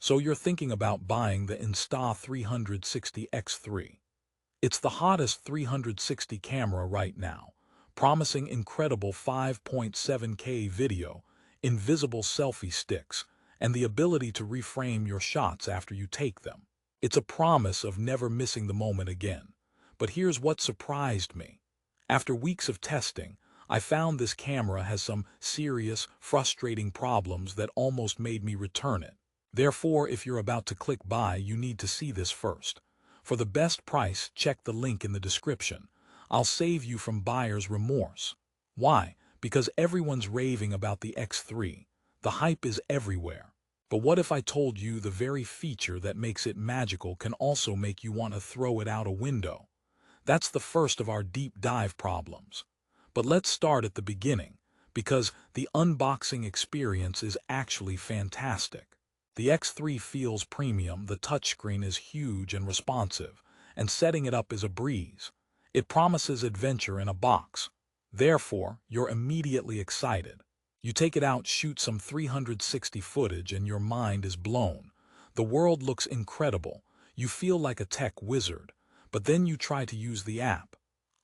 So you're thinking about buying the Insta360 X3. It's the hottest 360 camera right now, promising incredible 5.7K video, invisible selfie sticks, and the ability to reframe your shots after you take them. It's a promise of never missing the moment again. But here's what surprised me. After weeks of testing, I found this camera has some serious, frustrating problems that almost made me return it. Therefore, if you're about to click buy, you need to see this first. For the best price, check the link in the description. I'll save you from buyer's remorse. Why? Because everyone's raving about the X3. The hype is everywhere. But what if I told you the very feature that makes it magical can also make you want to throw it out a window? That's the first of our deep dive problems. But let's start at the beginning, because the unboxing experience is actually fantastic. The X3 feels premium, the touchscreen is huge and responsive, and setting it up is a breeze. It promises adventure in a box. Therefore, you're immediately excited. You take it out, shoot some 360 footage, and your mind is blown. The world looks incredible. You feel like a tech wizard. But then you try to use the app.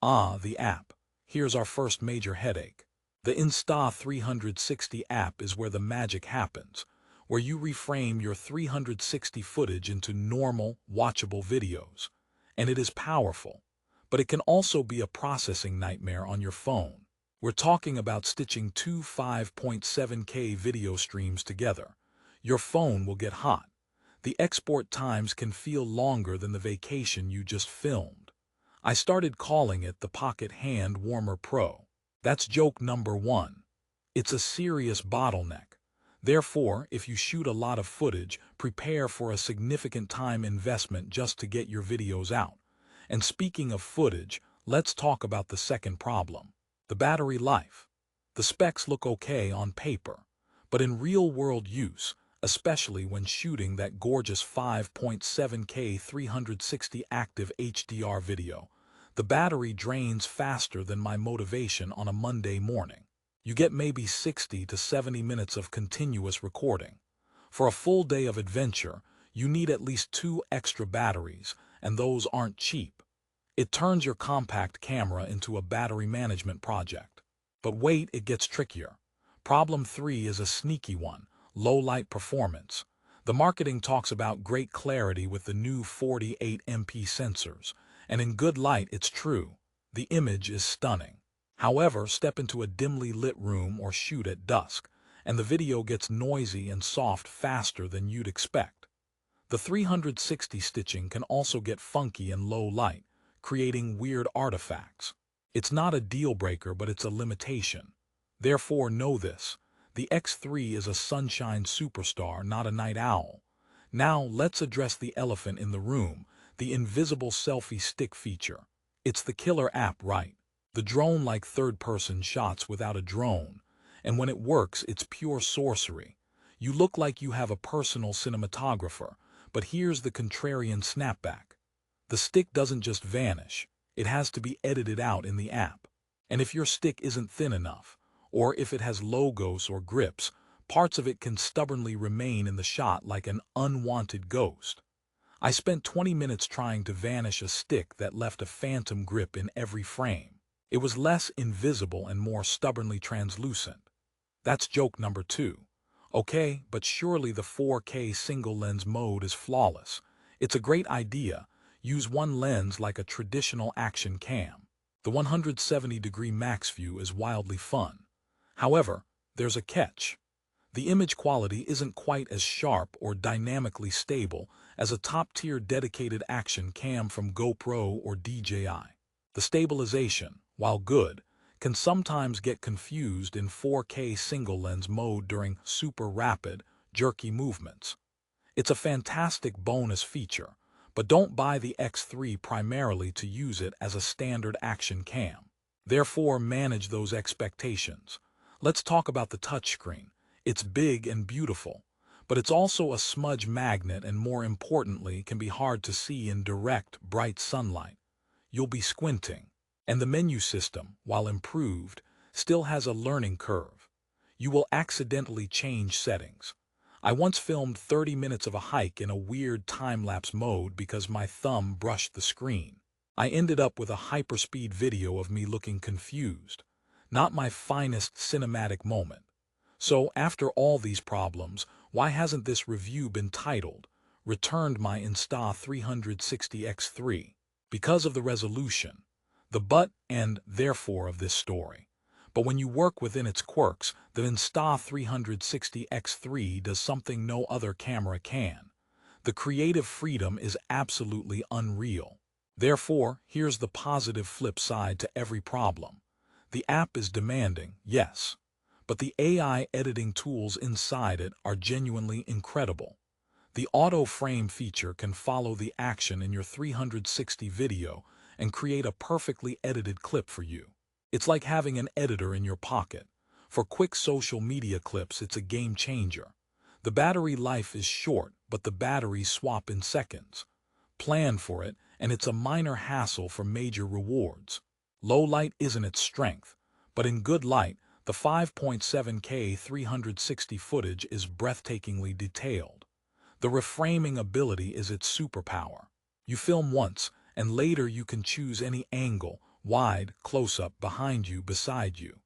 The app. Here's our first major headache. The Insta360 app is where the magic happens, where you reframe your 360 footage into normal, watchable videos. And it is powerful. But it can also be a processing nightmare on your phone. We're talking about stitching two 5.7K video streams together. Your phone will get hot. The export times can feel longer than the vacation you just filmed. I started calling it the Pocket Hand Warmer Pro. That's joke number one. It's a serious bottleneck. Therefore, if you shoot a lot of footage, prepare for a significant time investment just to get your videos out. And speaking of footage, let's talk about the second problem. The battery life. The specs look okay on paper, but in real-world use, especially when shooting that gorgeous 5.7K 360 active HDR video, the battery drains faster than my motivation on a Monday morning. You get maybe 60 to 70 minutes of continuous recording. For a full day of adventure, you need at least 2 extra batteries, and those aren't cheap. It turns your compact camera into a battery management project. But wait, it gets trickier. Problem 3 is a sneaky one. Low light performance. The marketing talks about great clarity with the new 48MP sensors, and in good light it's true. The image is stunning. However, step into a dimly lit room or shoot at dusk, and the video gets noisy and soft faster than you'd expect. The 360 stitching can also get funky in low light, creating weird artifacts. It's not a deal breaker, but it's a limitation. Therefore, know this. The X3 is a sunshine superstar, not a night owl. Now, let's address the elephant in the room, the invisible selfie stick feature. It's the killer app, right? The drone-like third-person shots without a drone. And when it works, it's pure sorcery. You look like you have a personal cinematographer, but here's the contrarian snapback. The stick doesn't just vanish. It has to be edited out in the app. And if your stick isn't thin enough, or if it has logos or grips, parts of it can stubbornly remain in the shot like an unwanted ghost. I spent 20 minutes trying to vanish a stick that left a phantom grip in every frame. It was less invisible and more stubbornly translucent. That's joke number 2. Okay, but surely the 4K single lens mode is flawless. It's a great idea. Use one lens like a traditional action cam. The 170-degree max view is wildly fun. However, there's a catch. The image quality isn't quite as sharp or dynamically stable as a top-tier dedicated action cam from GoPro or DJI. The stabilization, while good, can sometimes get confused in 4K single-lens mode during super rapid, jerky movements. It's a fantastic bonus feature, but don't buy the X3 primarily to use it as a standard action cam. Therefore, manage those expectations. Let's talk about the touchscreen. It's big and beautiful, but it's also a smudge magnet and, more importantly, can be hard to see in direct, bright sunlight. You'll be squinting. And the menu system, while improved, still has a learning curve. You will accidentally change settings. I once filmed 30 minutes of a hike in a weird time-lapse mode because my thumb brushed the screen. I ended up with a hyperspeed video of me looking confused. Not my finest cinematic moment. So, after all these problems, why hasn't this review been titled, "Returned my Insta360 X3"? Because of the resolution, the but and therefore of this story. But when you work within its quirks, the Insta360 X3 does something no other camera can. The creative freedom is absolutely unreal. Therefore, here's the positive flip side to every problem. The app is demanding, yes, but the AI editing tools inside it are genuinely incredible. The auto frame feature can follow the action in your 360 video and create a perfectly edited clip for you. It's like having an editor in your pocket. For quick social media clips, it's a game changer. The battery life is short, but the batteries swap in seconds. Plan for it, and it's a minor hassle for major rewards. Low light isn't its strength, but in good light, the 5.7K 360 footage is breathtakingly detailed. The reframing ability is its superpower. You film once, and later you can choose any angle, wide, close-up, behind you, beside you.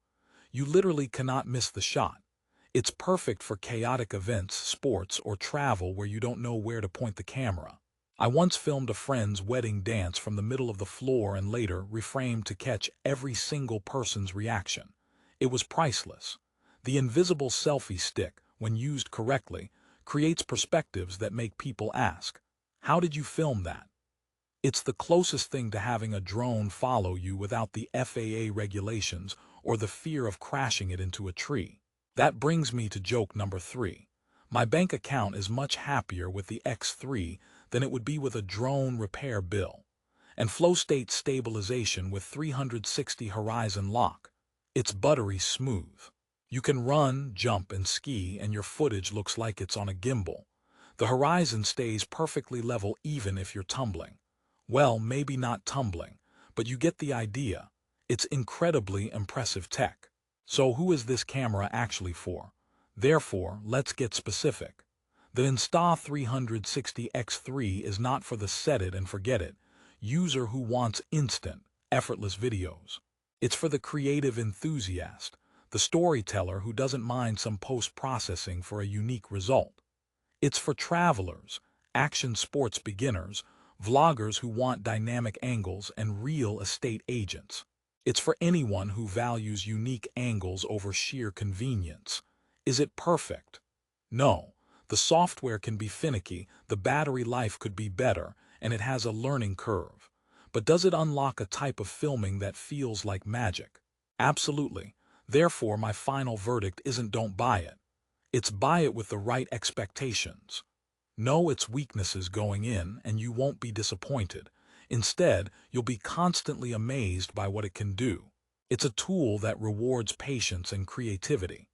You literally cannot miss the shot. It's perfect for chaotic events, sports, or travel where you don't know where to point the camera. I once filmed a friend's wedding dance from the middle of the floor and later reframed to catch every single person's reaction. It was priceless. The invisible selfie stick, when used correctly, creates perspectives that make people ask, "How did you film that?" It's the closest thing to having a drone follow you without the FAA regulations or the fear of crashing it into a tree. That brings me to joke number 3. My bank account is much happier with the X3 than it would be with a drone repair bill. And flow state stabilization with 360 horizon lock. It's buttery smooth. You can run, jump, and ski, and your footage looks like it's on a gimbal. The horizon stays perfectly level even if you're tumbling. Well, maybe not tumbling, but you get the idea. It's incredibly impressive tech. So who is this camera actually for? Therefore, let's get specific. The Insta360 X3 is not for the set it and forget it user who wants instant, effortless videos. It's for the creative enthusiast, the storyteller who doesn't mind some post-processing for a unique result. It's for travelers, action sports beginners, vloggers who want dynamic angles, and real estate agents. It's for anyone who values unique angles over sheer convenience. Is it perfect? No. The software can be finicky, the battery life could be better, and it has a learning curve. But does it unlock a type of filming that feels like magic? Absolutely. Therefore, my final verdict isn't don't buy it. It's buy it with the right expectations. Know its weaknesses going in, and you won't be disappointed. Instead, you'll be constantly amazed by what it can do. It's a tool that rewards patience and creativity.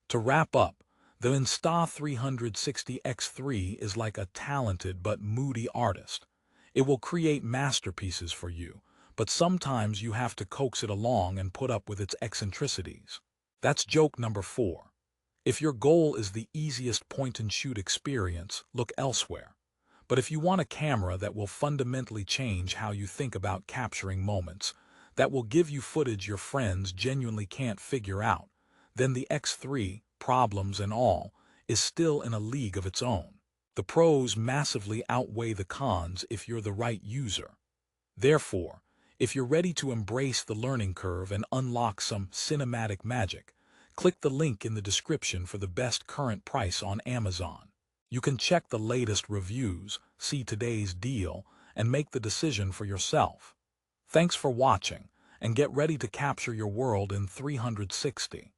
To wrap up, the Insta360 X3 is like a talented but moody artist. It will create masterpieces for you, but sometimes you have to coax it along and put up with its eccentricities. That's joke number 4. If your goal is the easiest point-and-shoot experience, look elsewhere. But if you want a camera that will fundamentally change how you think about capturing moments, that will give you footage your friends genuinely can't figure out, then the X3, problems and all, is still in a league of its own. The pros massively outweigh the cons if you're the right user. Therefore, if you're ready to embrace the learning curve and unlock some cinematic magic, click the link in the description for the best current price on Amazon. You can check the latest reviews, see today's deal, and make the decision for yourself. Thanks for watching, and get ready to capture your world in 360.